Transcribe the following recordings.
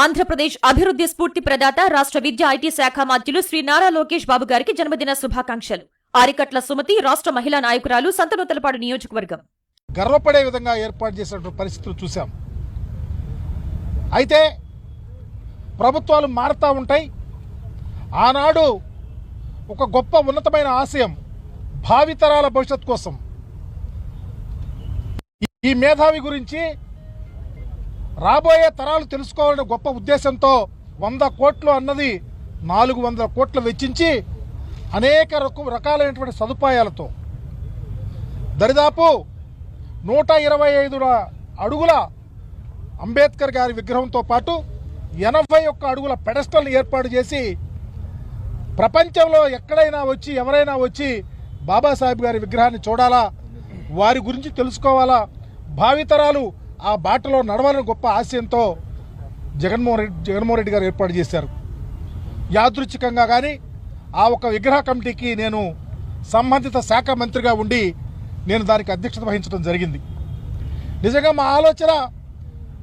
ఆంధ్రప్రదేశ్ అభివృద్ధి స్ఫూర్తి ప్రదాత రాష్ట్ర విద్యా ఐటీ శాఖ మంత్రులు శ్రీ నారా లోకేష్ బాబు గారికి జన్మదిన శుభాకాంక్షలు. ఆరికట్ల సుమతి రాష్ట్ర మహిళా నాయకురాలు, సంతనూతలపాడు నియోజకవర్గం. గర్వపడే విధంగా ఏర్పాటు చేసినటువంటి పరిస్థితులు చూసాం. అయితే ప్రభుత్వాలు మారుతూ ఉంటాయి. ఆనాడు ఒక గొప్ప ఉన్నతమైన ఆశయం భావితరాల భవిష్యత్ కోసం, ఈ మేధావి గురించి రాబోయే తరాలు తెలుసుకోవాలనే గొప్ప ఉద్దేశంతో 100 కోట్లు అన్నది 400 కోట్లు వెచ్చించి అనేక రకాలైనటువంటి సదుపాయాలతో దరిదాపు 125 అడుగుల అంబేద్కర్ గారి విగ్రహంతో పాటు 81 అడుగుల పెడస్టల్ని ఏర్పాటు చేసి ప్రపంచంలో ఎక్కడైనా వచ్చి ఎవరైనా వచ్చి బాబాసాహెబ్ గారి విగ్రహాన్ని చూడాలా, వారి గురించి తెలుసుకోవాలా, భావితరాలు ఆ బాటలో నడవాలని గొప్ప ఆశయంతో జగన్మోహన్ రెడ్డి గారు ఏర్పాటు చేశారు. యాదృచ్ఛికంగా కానీ ఆ ఒక విగ్రహ కమిటీకి నేను సంబంధిత శాఖ మంత్రిగా ఉండి నేను దానికి అధ్యక్షత వహించడం జరిగింది. నిజంగా మా ఆలోచన,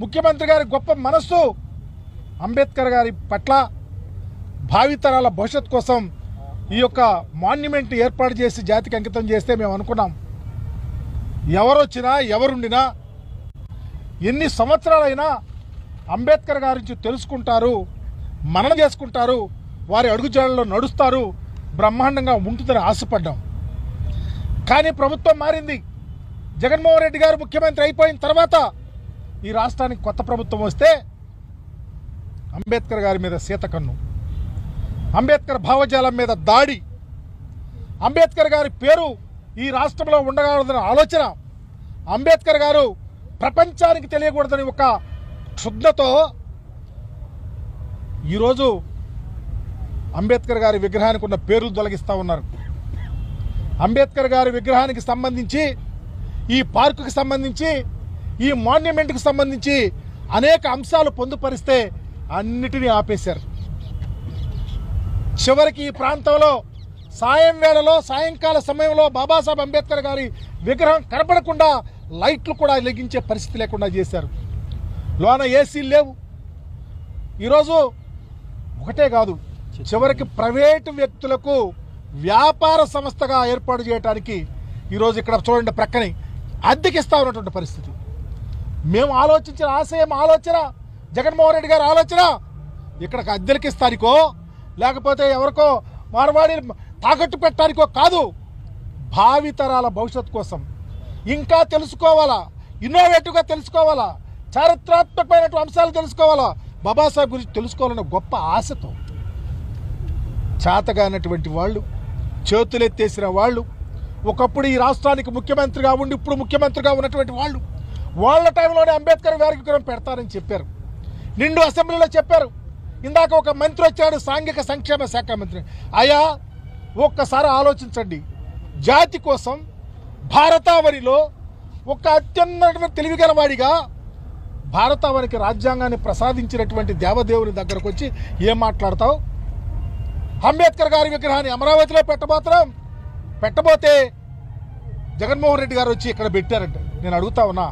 ముఖ్యమంత్రి గారి గొప్ప మనస్సు అంబేద్కర్ గారి పట్ల భావితరాల భవిష్యత్ కోసం ఈ యొక్క మాన్యుమెంట్ ఏర్పాటు చేసి జాతికి అంకితం చేస్తే మేము అనుకున్నాం, ఎవరొచ్చినా ఎవరుండినా ఎన్ని సంవత్సరాలైనా అంబేద్కర్ గారి నుంచి తెలుసుకుంటారు, మననం చేసుకుంటారు, వారి అడుగుజాడల్లో నడుస్తారు, బ్రహ్మాండంగా ఉంటుందని ఆశపడ్డాం. కానీ ప్రభుత్వం మారింది. జగన్మోహన్ రెడ్డి గారు ముఖ్యమంత్రి అయిపోయిన తర్వాత ఈ రాష్ట్రానికి కొత్త ప్రభుత్వం వస్తే అంబేద్కర్ గారి మీద సీతకన్ను, అంబేద్కర్ భావజాలం మీద దాడి, అంబేద్కర్ గారి పేరు ఈ రాష్ట్రంలో ఉండకూడదనే ఆలోచన, అంబేద్కర్ గారు ప్రపంచానికి తెలియకూడదని ఒక క్షుద్రతో ఈరోజు అంబేద్కర్ గారి విగ్రహానికి ఉన్న పేర్లు తొలగిస్తూ ఉన్నారు. అంబేద్కర్ గారి విగ్రహానికి సంబంధించి, ఈ పార్కుకి సంబంధించి, ఈ మాన్యుమెంట్కి సంబంధించి అనేక అంశాలు పొందుపరిస్తే అన్నిటినీ ఆపేశారు. చివరికి ఈ ప్రాంతంలో సాయం వేళలో, సాయంకాల సమయంలో బాబాసాహెబ్ అంబేద్కర్ గారి విగ్రహం కనపడకుండా లైట్లు కూడా వెలిగించే పరిస్థితి లేకుండా చేశారు. లోన ఏసీలు లేవు. ఈరోజు ఒకటే కాదు, చివరికి ప్రైవేటు వ్యక్తులకు వ్యాపార సంస్థగా ఏర్పాటు చేయడానికి ఈరోజు ఇక్కడ చూడండి ప్రక్కనే అద్దెకిస్తా ఉన్నటువంటి పరిస్థితి. మేము ఆలోచించిన ఆలోచన జగన్మోహన్ రెడ్డి గారి ఆలోచన ఇక్కడికి అద్దెలకిస్తానికో లేకపోతే ఎవరికో మార్వాడి తాకట్టు పెట్టడానికో కాదు, భావితరాల భవిష్యత్ కోసం ఇంకా తెలుసుకోవాలా, ఇన్నోవేటివ్గా తెలుసుకోవాలా, చారిత్రాత్మకమైనటువంటి అంశాలు తెలుసుకోవాలా, బాబాసాహెబ్ గురించి తెలుసుకోవాలన్న గొప్ప ఆశతో చేతగానటువంటి వాళ్ళు, చేతులెత్తేసిన వాళ్ళు, ఒకప్పుడు ఈ రాష్ట్రానికి ముఖ్యమంత్రిగా ఉండి ఇప్పుడు ముఖ్యమంత్రిగా ఉన్నటువంటి వాళ్ళు, వాళ్ళ టైంలోనే అంబేద్కర్ గారికి విగ్రహం పెడతారని చెప్పారు. నిండు అసెంబ్లీలో చెప్పారు. ఇందాక ఒక మంత్రి వచ్చాడు, సాంఘిక సంక్షేమ శాఖ మంత్రి. అయ్యా ఒక్కసారి ఆలోచించండి, జాతి కోసం భారతావనిలో ఒక అత్యున్నత తెలివిగల వాడిగా భారతావనికి రాజ్యాంగాన్ని ప్రసాదించినటువంటి దేవదేవుని దగ్గరకు వచ్చి ఏం మాట్లాడతావు? అంబేద్కర్ గారి విగ్రహాన్ని అమరావతిలో పెట్టబోతే జగన్మోహన్ రెడ్డి గారు వచ్చి ఇక్కడ పెట్టారంట. నేను అడుగుతా ఉన్నా,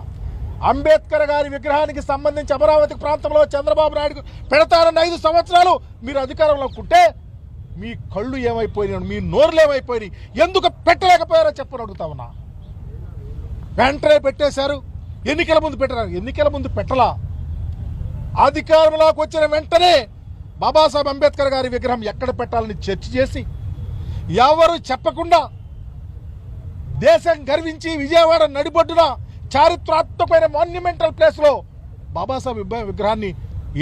అంబేద్కర్ గారి విగ్రహానికి సంబంధించి అమరావతి ప్రాంతంలో చంద్రబాబు నాయుడు పెడతారన్న 5 సంవత్సరాలు మీరు అధికారంలో ఉంటే మీ కళ్ళు ఏమైపోయినాయి, మీ నోరులు ఏమైపోయినాయి, ఎందుకు పెట్టలేకపోయారో చెప్పని అడుగుతా ఉన్నా. వెంటనే పెట్టేశారు. ఎన్నికల ముందు పెట్టారు. ఎన్నికల ముందు పెట్టలా, అధికారంలోకి వచ్చిన వెంటనే బాబాసాహెబ్ అంబేద్కర్ గారి విగ్రహం ఎక్కడ పెట్టాలని చర్చ చేసి ఎవరు చెప్పకుండా దేశం గర్వించి విజయవాడ నడిబొడ్డున చారిత్రాత్మకమైన మాన్యుమెంటల్ ప్లేస్లో బాబాసాహెబ్ విగ్రహాన్ని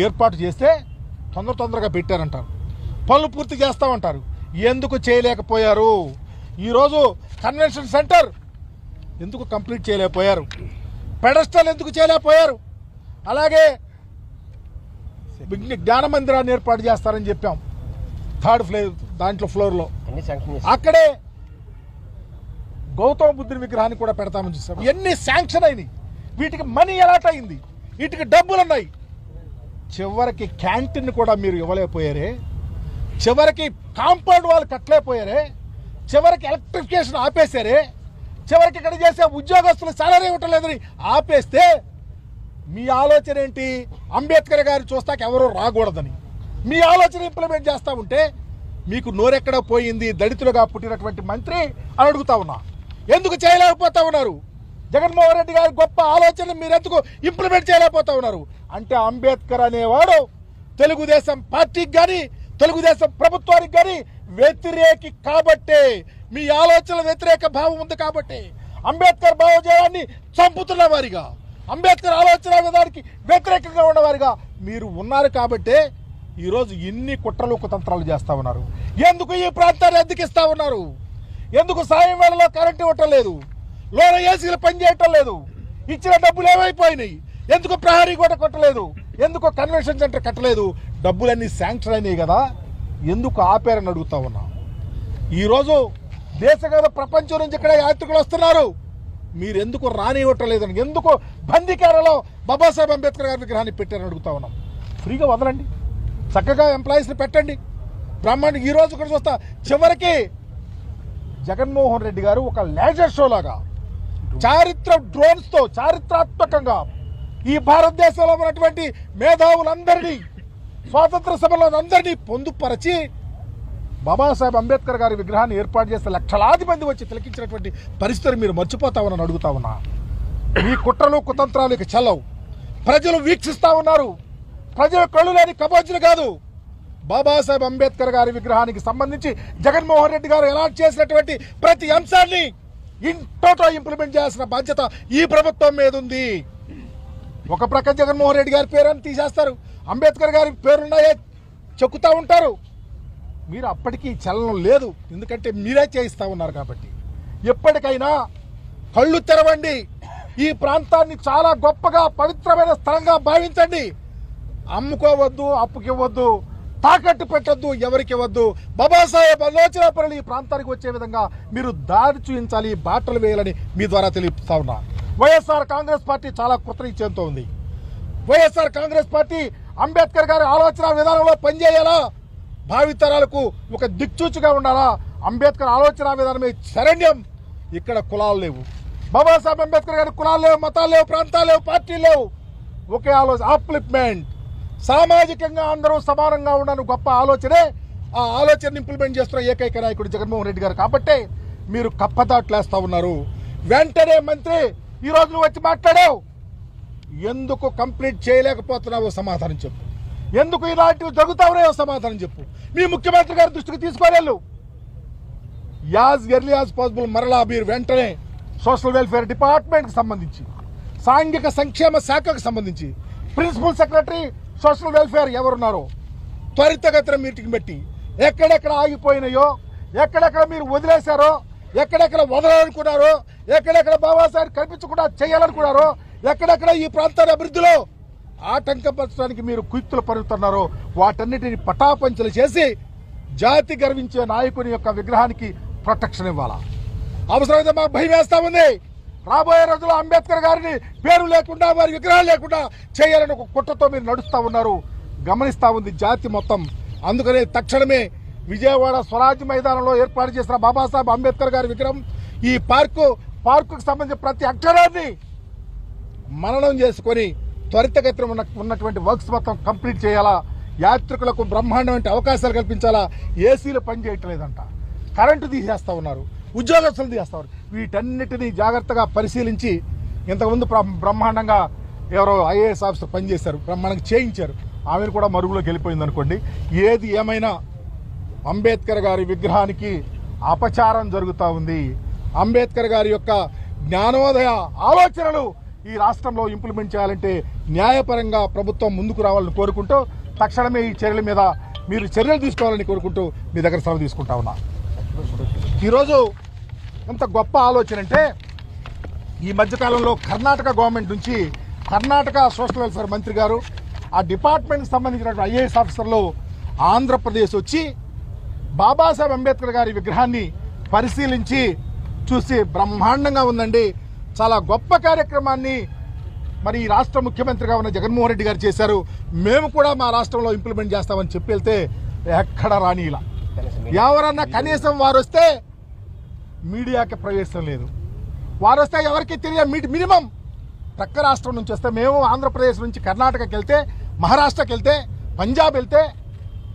ఏర్పాటు చేస్తే తొందరగా పెట్టారంటారు, పనులు పూర్తి చేస్తామంటారు. ఎందుకు చేయలేకపోయారు? ఈరోజు కన్వెన్షన్ సెంటర్ ఎందుకు కంప్లీట్ చేయలేకపోయారు? పెడస్టల్ ఎందుకు చేయలేకపోయారు? అలాగే జ్ఞాన మందిరాన్ని ఏర్పాటు చేస్తారని చెప్పాం, 3rd ఫ్లోర్లో. అక్కడే గౌతమ బుద్ధుని విగ్రహాన్ని కూడా పెడతామని చూస్తాం. ఎన్ని శాంక్షన్ అయినాయి, వీటికి మనీ ఎలాట్ అయింది, వీటికి డబ్బులు ఉన్నాయి. చివరికి క్యాంటీన్ కూడా మీరు ఇవ్వలేకపోయారే, చివరికి కాంపౌండ్ వాళ్ళు కట్టలేకపోయారే, చివరికి ఎలక్ట్రిఫికేషన్ ఆపేశారే, చివరికి ఇక్కడ చేసే ఉద్యోగస్తులు సాలరీ ఇవ్వటం లేదని ఆపేస్తే మీ ఆలోచన ఏంటి? అంబేద్కర్ గారు చూస్తాక ఎవరో రాకూడదని మీ ఆలోచన ఇంప్లిమెంట్ చేస్తూ ఉంటే మీకు నోరెక్కడ పోయింది దళితులుగా పుట్టినటువంటి మంత్రి అని అడుగుతా ఉన్నా. ఎందుకు చేయలేకపోతా ఉన్నారు? జగన్మోహన్ రెడ్డి గారి గొప్ప ఆలోచన మీరు ఎందుకు ఇంప్లిమెంట్ చేయలేకపోతా ఉన్నారు? అంటే అంబేద్కర్ అనేవాడు తెలుగుదేశం పార్టీకి కానీ తెలుగుదేశం ప్రభుత్వానికి కానీ వ్యతిరేకి కాబట్టే, మీ ఆలోచన వ్యతిరేక భావం ఉంది కాబట్టి, అంబేద్కర్ భావజాలాన్ని చంపుతున్న వారిగా, అంబేద్కర్ ఆలోచన విధానానికి వ్యతిరేకంగా ఉన్నవారిగా మీరు ఉన్నారు కాబట్టే ఈరోజు ఇన్ని కుట్రలు కుతంత్రాలు చేస్తూ ఉన్నారు. ఎందుకు ఈ ప్రాంతాన్ని అద్దెకిస్తూ ఉన్నారు? ఎందుకు సాయం వేళలో కరెంటు ఇవ్వటం లేదు? లోన ఏసీలు పనిచేయటం లేదు? ఇచ్చిన డబ్బులు ఏమైపోయినాయి? ఎందుకు ప్రహరీ కూడా కొట్టలేదు? ఎందుకు కన్వెన్షన్ సెంటర్ కట్టలేదు? డబ్బులన్నీ శాంక్షన్ అయినాయి కదా, ఎందుకు ఆపారని అడుగుతా ఉన్నా. ఈరోజు దేశగత ప్రపంచం నుంచి ఇక్కడ యాత్రికులు వస్తున్నారు, మీరు ఎందుకు రానివ్వటం లేదని, ఎందుకు బందీకారలో బాబాసాహెబ్ అంబేద్కర్ గారి విగ్రహాన్ని పెట్టారని అడుగుతా ఉన్నాం. ఫ్రీగా వదలండి, చక్కగా ఎంప్లాయీస్ని పెట్టండి, బ్రహ్మాండ. ఈరోజు ఇక్కడ చూస్తా చివరికి జగన్మోహన్ రెడ్డి గారు ఒక లేజర్ షో లాగా డ్రోన్స్తో చారిత్రాత్మకంగా ఈ భారతదేశంలో ఉన్నటువంటి మేధావులందరినీ, స్వాతంత్ర సమరంలో అందరినీ పొందుపరచి బాబాసాహెబ్ అంబేద్కర్ గారి విగ్రహాన్ని ఏర్పాటు చేస్తే లక్షలాది మంది వచ్చి తిలకించినటువంటి పరిస్థితిని మీరు మర్చిపోతామని అడుగుతా ఉన్నా. ఈ కుట్రలు కుతంత్రాలు ఇక చెల్లవు. ప్రజలు వీక్షిస్తా ఉన్నారు. ప్రజల కళ్ళు లేని కబోజులు కాదు. బాబాసాహెబ్ అంబేద్కర్ గారి విగ్రహానికి సంబంధించి జగన్మోహన్ రెడ్డి గారు ఎలా చేసినటువంటి ప్రతి అంశాన్ని టోటల్ ఇంప్లిమెంట్ చేయాల్సిన బాధ్యత ఈ ప్రభుత్వం మీద ఉంది. ఒక ప్రక్క జగన్మోహన్ రెడ్డి గారి పేరుని తీసేస్తారు, అంబేద్కర్ గారి పేరున్నాయే చెక్కుతూ ఉంటారు. మీరు అప్పటికీ చలనం లేదు, ఎందుకంటే మీరే చేయిస్తూ ఉన్నారు కాబట్టి. ఎప్పటికైనా కళ్ళు తెరవండి. ఈ ప్రాంతాన్ని చాలా గొప్పగా పవిత్రమైన స్థలంగా భావించండి. అమ్ముకోవద్దు, అప్పుకివ్వద్దు, తాకట్టు పెట్టద్దు, ఎవరికి ఇవ్వద్దు. బాబాసాహెబ్ ఆలోచన పనులు ఈ ప్రాంతానికి వచ్చే విధంగా మీరు దారి చూపించాలి, బాటలు వేయాలని మీ ద్వారా తెలియజేస్తా ఉన్నా. వైఎస్ఆర్ కాంగ్రెస్ పార్టీ చాలా కృతనిశ్చయంతో ఉంది. వైఎస్ఆర్ కాంగ్రెస్ పార్టీ అంబేద్కర్ గారి ఆలోచన విధానంలో పనిచేయాలా, భావితరాలకు ఒక దిక్చూచిగా ఉండాలా. అంబేద్కర్ ఆలోచన విధానమే శరణ్యం. ఇక్కడ కులాలు లేవు. బాబాసాహెబ్ అంబేద్కర్ గారి కులాలు లేవు, మతాలు లేవు, ప్రాంతాలు లేవు, పార్టీలు లేవు. ఒకే ఆలోచన, అప్లిప్మెంట్. సామాజికంగా అందరూ సమానంగా ఉండని గొప్ప ఆలోచనే. ఆ ఆలోచనని ఇంప్లిమెంట్ చేస్తున్న ఏకైక నాయకుడు జగన్మోహన్ రెడ్డి గారు కాబట్టి మీరు కప్పదాట్లేస్తా ఉన్నారు. వెంటనే మంత్రి ఈరోజు నువ్వు వచ్చి మాట్లాడావు, ఎందుకు కంప్లీట్ చేయలేకపోతున్నావో సమాధానం చెప్పు. ఎందుకు ఇలాంటివి జరుగుతా ఉన్నాయో సమాధానం చెప్పు. మీ ముఖ్యమంత్రి గారి దృష్టికి తీసుకోలేళ్ళు. యాజ్ ఎర్లీ యాజ్ పాసిబుల్ మరలా మీరు వెంటనే సోషల్ వెల్ఫేర్ డిపార్ట్మెంట్కి సంబంధించి, సాంఘిక సంక్షేమ శాఖకు సంబంధించి ప్రిన్సిపల్ సెక్రటరీ సోషల్ వెల్ఫేర్ ఎవరున్నారో త్వరితగతిన మీటింగ్ పెట్టి ఎక్కడెక్కడ ఆగిపోయినాయో, ఎక్కడెక్కడ మీరు వదిలేశారో, ఎక్కడెక్కడ వదలాలనుకున్నారో, ఎక్కడెక్కడ బాబాసాహెబ్ కల్పించకుండా చేయాలనుకున్నారో, ఎక్కడెక్కడ ఈ ప్రాంతాల అభివృద్ధిలో ఆటంకపరచడానికి మీరు కుయుక్తులు పరుగుతున్నారో వాటన్నిటిని పటాపంచలు చేసి జాతి గర్వించే నాయకుని యొక్క విగ్రహానికి ప్రొటెక్షన్ ఇవ్వాలా. అవసరమైతే మాకు భయం వేస్తా ఉంది. రాబోయే రోజుల్లో అంబేద్కర్ గారిని పేరు లేకుండా, వారి విగ్రహాలు లేకుండా చేయాలని ఒక కుట్రతో మీరు నడుస్తూ ఉన్నారు. గమనిస్తూ ఉంది జాతి మొత్తం. అందుకనే తక్షణమే విజయవాడ స్వరాజ్య మైదానంలో ఏర్పాటు చేసిన బాబాసాహెబ్ అంబేద్కర్ గారి విగ్రహం, ఈ పార్కుకు సంబంధించిన ప్రతి అక్షరాన్ని మననం చేసుకొని త్వరితగతిన ఉన్నటువంటి వర్క్స్ మొత్తం కంప్లీట్ చేయాలా. యాత్రికులకు బ్రహ్మాండమైన అవకాశాలు కల్పించాలా. ఏసీలు పనిచేయట్లేదంట, కరెంటు తీసేస్తా ఉన్నారు, ఉద్యోగస్తులు తీసేస్తారు. వీటన్నిటినీ జాగ్రత్తగా పరిశీలించి, ఇంతకుముందు బ్రహ్మాండంగా ఎవరో ఐఏఎస్ ఆఫీసర్ పనిచేశారు, బ్రహ్మాండంగా చేయించారు, ఆమెను కూడా మరుగులోకి వెళ్ళిపోయింది అనుకోండి. ఏది ఏమైనా అంబేద్కర్ గారి విగ్రహానికి అపచారం జరుగుతూ ఉంది. అంబేద్కర్ గారి యొక్క జ్ఞానోదయ ఆలోచనలు ఈ రాష్ట్రంలో ఇంప్లిమెంట్ చేయాలంటే న్యాయపరంగా ప్రభుత్వం ముందుకు రావాలని కోరుకుంటూ తక్షణమే ఈ చర్యల మీద మీరు చర్యలు తీసుకోవాలని కోరుకుంటూ మీ దగ్గర సెలవు తీసుకుంటా ఉన్నా. ఈరోజు ఎంత గొప్ప ఆలోచన అంటే, ఈ మధ్యకాలంలో కర్ణాటక గవర్నమెంట్ నుంచి కర్ణాటక సోషల్ వెల్ఫేర్ మంత్రి గారు, ఆ డిపార్ట్మెంట్కి సంబంధించినటువంటి ఐఏఎస్ ఆఫీసర్లు ఆంధ్రప్రదేశ్ వచ్చి బాబాసాహెబ్ అంబేద్కర్ గారి విగ్రహాన్ని పరిశీలించి చూసి బ్రహ్మాండంగా ఉందండి, చాలా గొప్ప కార్యక్రమాన్ని మరి ఈ రాష్ట్ర ముఖ్యమంత్రిగా ఉన్న జగన్మోహన్ రెడ్డి గారు చేశారు, మేము కూడా మా రాష్ట్రంలో ఇంప్లిమెంట్ చేస్తామని చెప్పి వెళ్తే ఎక్కడ రాని ఇలా ఎవరన్నా కనీసం వారు వస్తే మీడియాకి ప్రవేశం లేదు. వారు వస్తే ఎవరికి తెలియదు. మినిమం ప్రక్క రాష్ట్రం నుంచి వస్తే మేము ఆంధ్రప్రదేశ్ నుంచి కర్ణాటకకి వెళ్తే, మహారాష్ట్రకి వెళ్తే, పంజాబ్ వెళ్తే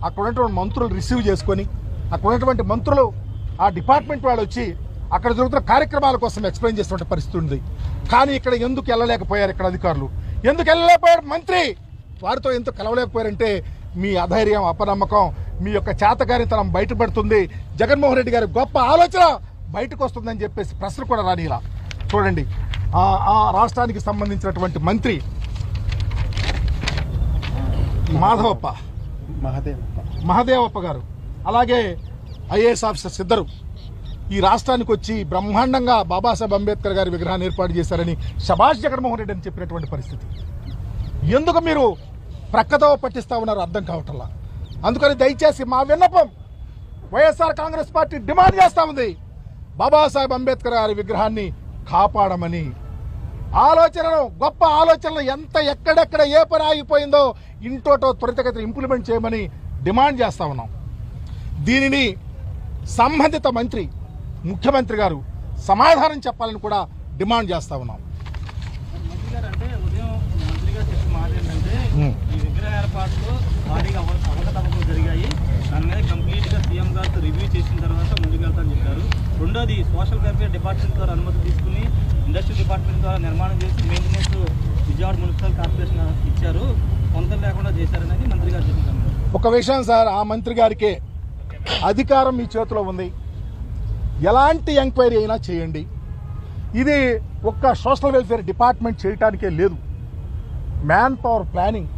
అక్కడ ఉన్నటువంటి మంత్రులు రిసీవ్ చేసుకొని అక్కడ ఉన్నటువంటి మంత్రులు ఆ డిపార్ట్మెంట్ వాళ్ళు వచ్చి అక్కడ జరుగుతున్న కార్యక్రమాల కోసం ఎక్స్ప్లెయిన్ చేస్తున్న పరిస్థితి ఉంది. కానీ ఇక్కడ ఎందుకు వెళ్ళలేకపోయారు? ఇక్కడ అధికారులు ఎందుకు వెళ్ళలేకపోయారు? మంత్రి వారితో ఎందుకు కలవలేకపోయారంటే మీ అధైర్యం, అపనమ్మకం, మీ యొక్క చేతకారితనం బయటపడుతుంది. జగన్మోహన్ రెడ్డి గారి గొప్ప ఆలోచన బయటకు వస్తుందని చెప్పేసి ప్రశ్నలు కూడా రానిలా. చూడండి, ఆ రాష్ట్రానికి సంబంధించినటువంటి మంత్రి మహదేవప్ప గారు, అలాగే ఐఏఎస్ ఆఫీసర్స్ ఇద్దరు ఈ రాష్ట్రానికి వచ్చి బ్రహ్మాండంగా బాబాసాహెబ్ అంబేద్కర్ గారి విగ్రహాన్ని ఏర్పాటు చేశారని శభాష్ జగన్మోహన్ రెడ్డి అని చెప్పినటువంటి పరిస్థితి. ఎందుకు మీరు ప్రక్కతో పట్టిస్తా ఉన్నారు అర్థం కావటంలా. అందుకని దయచేసి మా విన్నపం, వైఎస్ఆర్ కాంగ్రెస్ పార్టీ డిమాండ్ చేస్తూ ఉంది, బాబాసాహెబ్ అంబేద్కర్ గారి విగ్రహాన్ని కాపాడమని. ఆలోచనలు, గొప్ప ఆలోచనలు ఎక్కడెక్కడ ఏ పని ఆగిపోయిందో ఇంటోటో త్వరితగతిన ఇంప్లిమెంట్ చేయమని డిమాండ్ చేస్తా ఉన్నాం. దీనిని సంబంధిత మంత్రి, ముఖ్యమంత్రి గారు సమాధానం చెప్పాలని కూడా డిమాండ్ చేస్తా ఉన్నాం. ఈ విగ్రహ ఏర్పాట్లు భారీగా అవకతవకలు జరిగాయి. దాని మీద కంప్లీట్గా సీఎం గారితో రివ్యూ చేసిన తర్వాత ముందుకెళ్తామని చెప్పారు. రెండోది, సోషల్ వెల్ఫేర్ డిపార్ట్మెంట్ ద్వారా అనుమతి తీసుకుని ఇండస్ట్రీ డిపార్ట్మెంట్ ద్వారా నిర్మాణం చేసి మెయింటెనెన్స్ విజయవాడ మున్సిపల్ కార్పొరేషన్ ఇచ్చారు, కొంత లేకుండా చేశారని మంత్రి గారు చెప్తున్నారు. ఒక విషయం సార్, ఆ మంత్రి గారికి అధికారం మీ చేతిలో ఉంది, ఎలాంటి ఎంక్వైరీ అయినా చేయండి. ఇది ఒక్క సోషల్ వెల్ఫేర్ డిపార్ట్మెంట్ చేయటానికే లేదు. మ్యాన్ పవర్ ప్లానింగ్,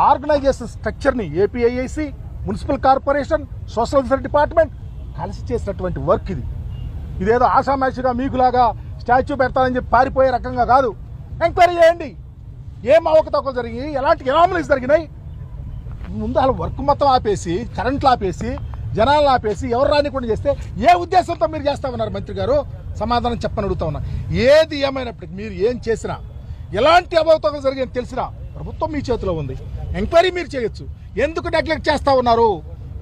ఆర్గనైజేషన్ స్ట్రక్చర్ని APIIC, municipal corporation, social welfare department కలిసి చేసినటువంటి వర్క్ ఇది. ఇదేదో ఆషామాషిగా మీకులాగా స్టాచ్యూ పెడతానని చెప్పి పారిపోయే రకంగా కాదు. ఎంక్వైరీ చేయండి, ఏం అవకతవకలు జరిగాయి, ఎలాంటి ఎనామలీస్ జరిగినాయి. ముందు అలా వర్క్ మొత్తం ఆపేసి, కరెంట్లు ఆపేసి, జనాలను ఆపేసి, ఎవరు రానికుండా చేస్తే ఏ ఉద్దేశంతో మీరు చేస్తా ఉన్నారు? మంత్రి గారు సమాధానం చెప్పని అడుగుతా ఉన్నా. ఏది ఏమైనప్పటికీ మీరు ఏం చేసినా, ఎలాంటి అవకతవకలు జరిగాయని తెలిసినా ప్రభుత్వం మీ చేతిలో ఉంది, ఎంక్వైరీ మీరు చేయొచ్చు. ఎందుకు నెగ్లెక్ట్ చేస్తూ ఉన్నారు?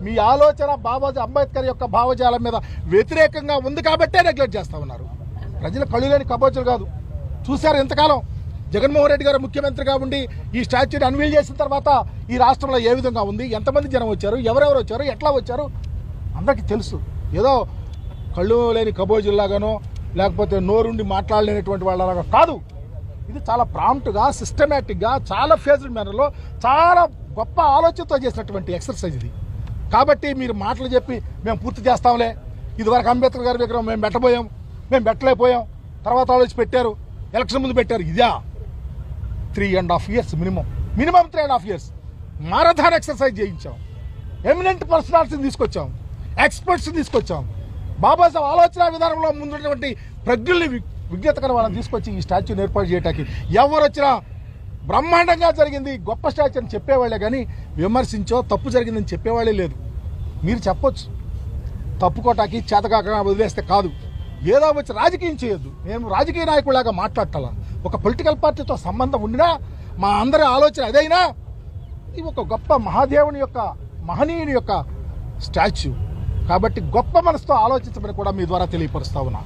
మీ ఆలోచన బాబాజీ అంబేద్కర్ యొక్క భావజాలం మీద వ్యతిరేకంగా ఉంది కాబట్టే నెగ్లెక్ట్ చేస్తూ ఉన్నారు. ప్రజల కళ్ళు లేని కబోజులు కాదు. చూశారు ఎంతకాలం జగన్మోహన్ రెడ్డి గారు ముఖ్యమంత్రిగా ఉండి ఈ స్టాచ్యూని అన్వీల్ చేసిన తర్వాత ఈ రాష్ట్రంలో ఏ విధంగా ఉంది, ఎంతమంది జనం వచ్చారు, ఎవరెవరు వచ్చారు, ఎట్లా వచ్చారు అందరికీ తెలుసు. ఏదో కళ్ళు లేని కబోజుల్లాగానో లేకపోతే నోరుండి మాట్లాడలేనటువంటి వాళ్ళలాగా కాదు. ఇది చాలా ప్రాంప్ట్గా, సిస్టమేటిక్గా, చాలా ఫేజ్డ్ మేనర్లో, చాలా గొప్ప ఆలోచనతో చేసినటువంటి ఎక్సర్సైజ్ ఇది. కాబట్టి మీరు మాటలు చెప్పి మేము పూర్తి చేస్తాంలే, ఇదివరకు అంబేద్కర్ గారి విగ్రహం మేము పెట్టబోయాం, మేము పెట్టలేకపోయాం, తర్వాత ఆలోచి పెట్టారు, ఎలక్షన్ ముందు పెట్టారు. ఇదా 3.5 years minimum 3.5 years marathon exercise చేయించాం. ఎమినెంట్ పర్సనాలిటీని తీసుకొచ్చాం, ఎక్స్పర్ట్స్ని తీసుకొచ్చాం. బాబాసాహెబ్ ఆలోచన విధానంలో ముందున్నటువంటి ప్రజ్ఞల్ని, విజ్ఞతకర వాళ్ళని తీసుకొచ్చి ఈ స్టాచ్యూని ఏర్పాటు చేయడానికి ఎవరు వచ్చినా బ్రహ్మాండంగా జరిగింది, గొప్ప స్టాచ్యూ అని చెప్పేవాళ్ళే కానీ విమర్శించో తప్పు జరిగిందని చెప్పేవాళ్ళే లేదు. మీరు చెప్పొచ్చు, తప్పుకోటాకి చేతకాక వదిలేస్తే కాదు. ఏదో వచ్చి రాజకీయం చేయొద్దు. మేము రాజకీయ నాయకులాగా మాట్లాడాల. ఒక పొలిటికల్ పార్టీతో సంబంధం ఉండినా మా అందరి ఆలోచన అదైనా ఇది ఒక గొప్ప మహాదేవుని యొక్క, మహనీయుని యొక్క స్టాచ్యూ కాబట్టి గొప్ప మనసుతో ఆలోచించమని కూడా మీ ద్వారా తెలియపరుస్తా ఉన్నా.